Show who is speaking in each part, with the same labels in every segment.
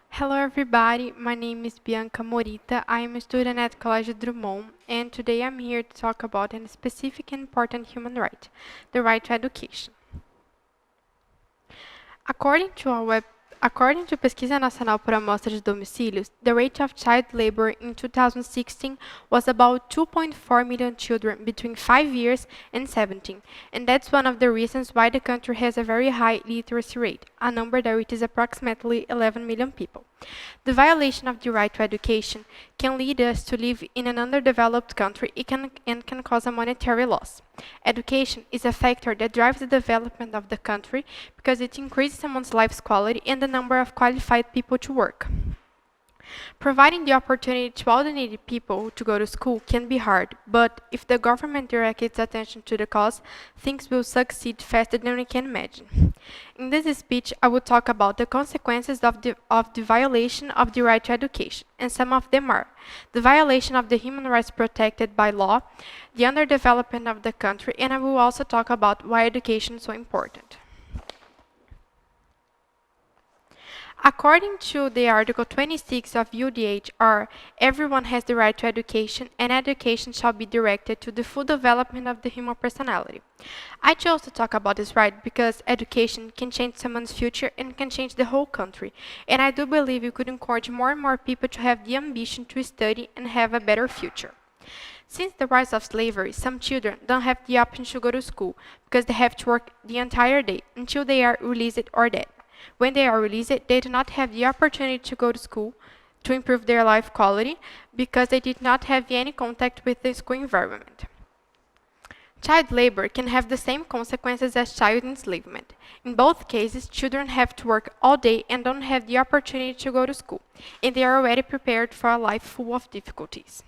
Speaker 1: Hello everybody, my name is Bianca Morita. I am a student at College Drummond, and today I'm here to talk about a specific and important human right, the right to education. According to according to Pesquisa Nacional por Amostra de Domicílios, the rate of child labor in 2016 was about 2.4 million children between 5 years and 17, and that's one of the reasons why the country has a very high literacy rate, a number that reaches approximately 11 million people. The violation of the right to education can lead us to live in an underdeveloped country and can cause a monetary loss. Education is a factor that drives the development of the country because it increases someone's life's quality and the number of qualified people to work. Providing the opportunity to all the needy people to go to school can be hard, but if the government directs its attention to the cause, things will succeed faster than we can imagine. In this speech, I will talk about the consequences of the violation of the right to education, and some of them are the violation of the human rights protected by law, the underdevelopment of the country, and I will also talk about why education is so important. According to the Article 26 of UDHR, everyone has the right to education, and education shall be directed to the full development of the human personality. I chose to talk about this right because education can change someone's future and can change the whole country, and I do believe we could encourage more and more people to have the ambition to study and have a better future. Since the rise of slavery, some children don't have the option to go to school because they have to work the entire day until they are released or dead. When they are released, they do not have the opportunity to go to school to improve their life quality because they did not have any contact with the school environment. Child labor can have the same consequences as child enslavement. In both cases, children have to work all day and don't have the opportunity to go to school, and they are already prepared for a life full of difficulties.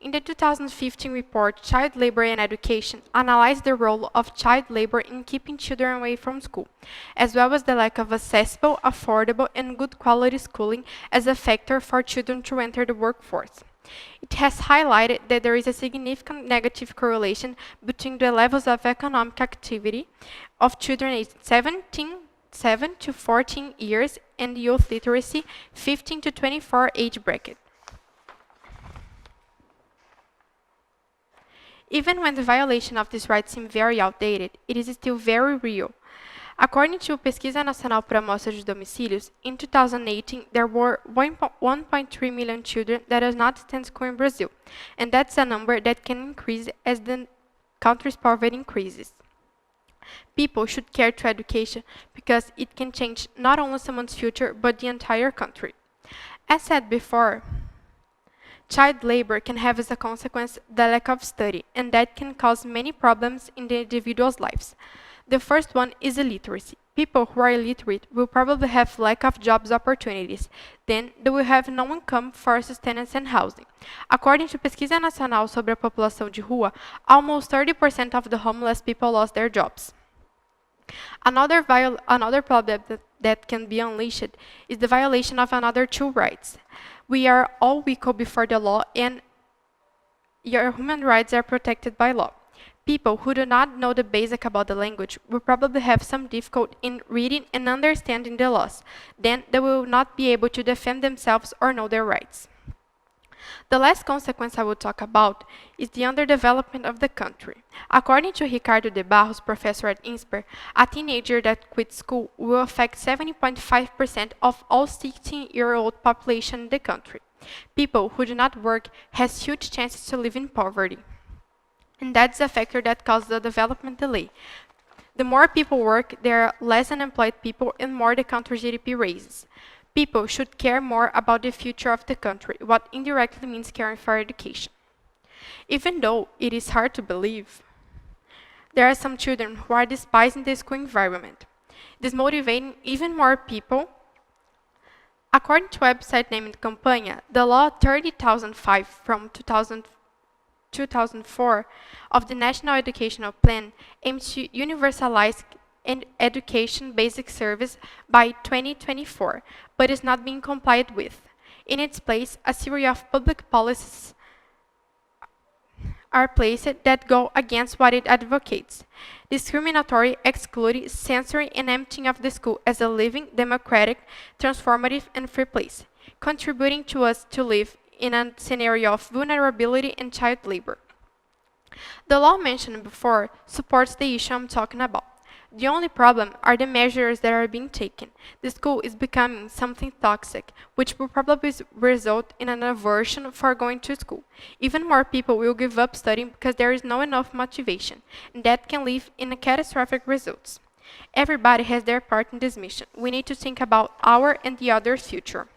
Speaker 1: In the 2015 report, Child Labor and Education analyzed the role of child labor in keeping children away from school, as well as the lack of accessible, affordable, and good quality schooling as a factor for children to enter the workforce. It has highlighted that there is a significant negative correlation between the levels of economic activity of children aged 7 to 14 years and youth literacy 15 to 24 age bracket. Even when the violation of this right seems very outdated, it is still very real. According to Pesquisa Nacional por Amostra de Domicílios, in 2018 there were 1.3 million children that does not attend school in Brazil, and that's a number that can increase as the country's poverty increases. People should care to education because it can change not only someone's future but the entire country. As said before, child labor can have as a consequence the lack of study, and that can cause many problems in the individual's lives. The first one is illiteracy. People who are illiterate will probably have lack of jobs opportunities. Then, they will have no income for sustenance and housing. According to Pesquisa Nacional sobre a População de Rua, almost 30% of the homeless people lost their jobs. Another problem that can be unleashed is the violation of another two rights. We are all equal before the law, and your human rights are protected by law. People who do not know the basic about the language will probably have some difficulty in reading and understanding the laws. Then they will not be able to defend themselves or know their rights. The last consequence I will talk about is the underdevelopment of the country. According to Ricardo de Barros, professor at INSPER, a teenager that quits school will affect 70.5% of all 16-year-old population in the country. People who do not work has huge chances to live in poverty. And that's a factor that causes the development delay. The more people work, there are less unemployed people and more the country's GDP raises. People should care more about the future of the country, what indirectly means caring for education. Even though it is hard to believe, there are some children who are despising the school environment, dismotivating even more people. According to a website named Campanha, the law 30,005 from 2004 of the National Educational Plan aims to universalize education basic service by 2024, but is not being complied with. In its place, a series of public policies are placed that go against what it advocates. Discriminatory, excluding, censoring, and emptying of the school as a living, democratic, transformative, and free place, contributing to us to live in a scenario of vulnerability and child labor. The law mentioned before supports the issue I'm talking about. The only problem are the measures that are being taken. The school is becoming something toxic, which will probably result in an aversion for going to school. Even more people will give up studying because there is not enough motivation, and that can lead in catastrophic results. Everybody has their part in this mission. We need to think about our and the other's future.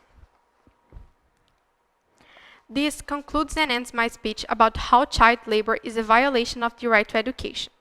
Speaker 1: This concludes and ends my speech about how child labor is a violation of the right to education.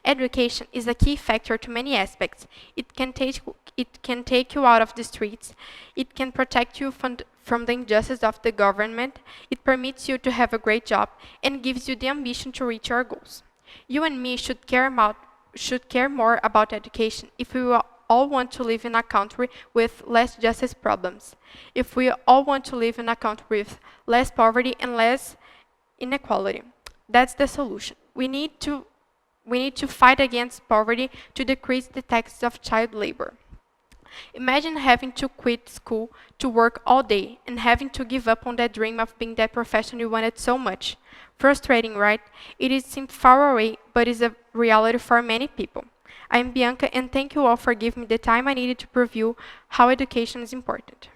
Speaker 1: Education is a key factor to many aspects. It can take you out of the streets. It can protect you from the injustice of the government. It permits you to have a great job and gives you the ambition to reach your goals. You and me should care more about education if we all want to live in a country with less justice problems. If we all want to live in a country with less poverty and less inequality. That's the solution. We need to fight against poverty to decrease the taxes of child labor. Imagine having to quit school to work all day and having to give up on that dream of being that profession you wanted so much. Frustrating, right? It seems far away, but is a reality for many people. I'm Bianca, and thank you all for giving me the time I needed to prove you how education is important.